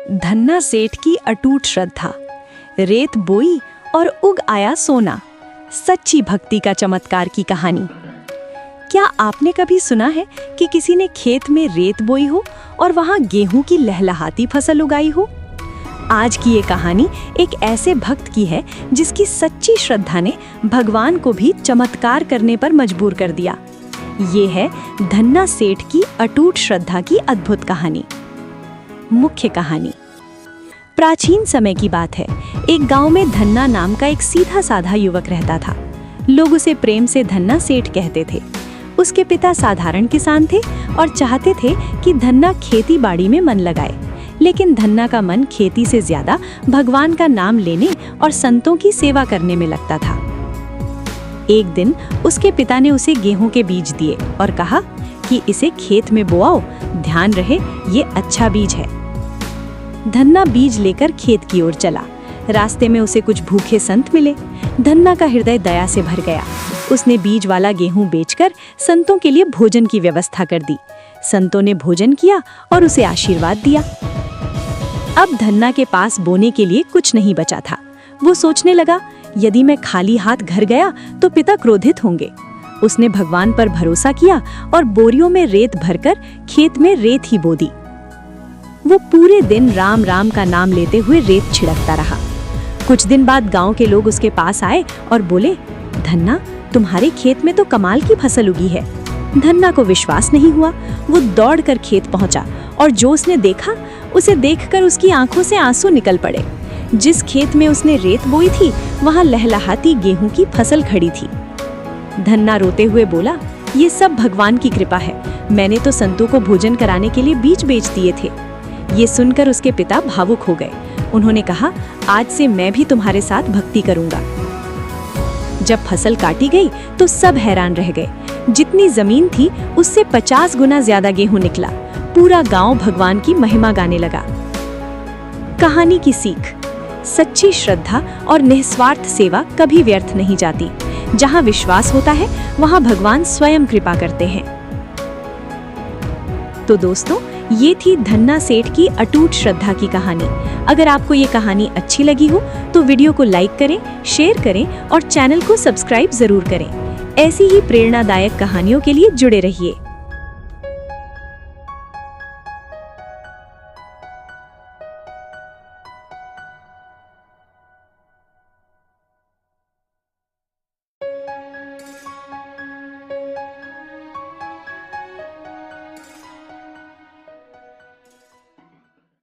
धन्ना सेठ की अटूट श्रद्धा। रेत बोई और उग आया सोना। सच्ची भक्ति का चमत्कार की कहानी। क्या आपने कभी सुना है कि किसी ने खेत में रेत बोई हो और वहां गेहूं की लहलहाती फसल उगाई हो? आज की ये कहानी एक ऐसे भक्त की है जिसकी सच्ची श्रद्धा ने भगवान को भी चमत्कार करने पर मजबूर कर दिया। ये है धन्ना सेठ की अटूट श्रद्धा की अद्भुत कहानी। मुख्य कहानी। प्राचीन समय की बात है। एक गांव में धन्ना नाम का एक सीधा साधा युवक रहता था। लोग उसे प्रेम से धन्ना सेठ कहते थे। उसके पिता साधारण किसान थे और चाहते थे कि धन्ना खेती बाड़ी में मन लगाए, लेकिन धन्ना का मन खेती से ज्यादा भगवान का नाम लेने और संतों की सेवा करने में लगता था। एक दिन उसके पिता ने उसे गेहूं के बीज दिए और कहा कि इसे खेत में बोआओ, ध्यान रहे ये अच्छा बीज है। धन्ना बीज लेकर खेत की ओर चला। रास्ते में उसे कुछ भूखे संत मिले। धन्ना का हृदय दया से भर गया। उसने बीज वाला गेहूं बेचकर संतों के लिए भोजन की व्यवस्था कर दी। संतों ने भोजन किया और उसे आशीर्वाद दिया। अब धन्ना के पास बोने के लिए कुछ नहीं बचा था। वो सोचने लगा, यदि मैं खाली हाथ घर गया तो पिता क्रोधित होंगे। उसने भगवान पर भरोसा किया और बोरियों में रेत भरकर खेत में रेत ही बो दी। वो पूरे दिन राम राम का नाम लेते हुए रेत छिड़कता रहा। कुछ दिन बाद गांव के लोग उसके पास आए और बोले, धन्ना, तुम्हारे खेत में तो कमाल की फसल उगी है। धन्ना को विश्वास नहीं हुआ। वो दौड़कर खेत पहुंचा और जो उसने देखा, उसे देखकर उसकी आंखों से आंसू निकल पड़े। जिस खेत में उसने रेत बोई थी, वहां लहलहाती गेहूं की फसल खड़ी थी। धन्ना रोते हुए बोला, ये सब भगवान की कृपा है। मैंने तो संतों को भोजन कराने के लिए बीज बेच दिए थे। ये सुनकर उसके पिता भावुक हो गए। उन्होंने कहा, आज से मैं भी तुम्हारे साथ भक्ति करूंगा। जब फसल काटी गई तो सब हैरान रह गए। जितनी जमीन थी उससे 50 गुना ज्यादा गेहूं निकला। पूरा गांव भगवान की महिमा गाने लगा। कहानी की सीख। सच्ची श्रद्धा और निस्वार्थ सेवा कभी व्यर्थ नहीं जाती। जहां विश्वास होता है वहां भगवान स्वयं कृपा करते हैं। तो दोस्तों, ये थी धन्ना सेठ की अटूट श्रद्धा की कहानी। अगर आपको ये कहानी अच्छी लगी हो तो वीडियो को लाइक करें, शेयर करें और चैनल को सब्सक्राइब जरूर करें। ऐसी ही प्रेरणादायक कहानियों के लिए जुड़े रहिए।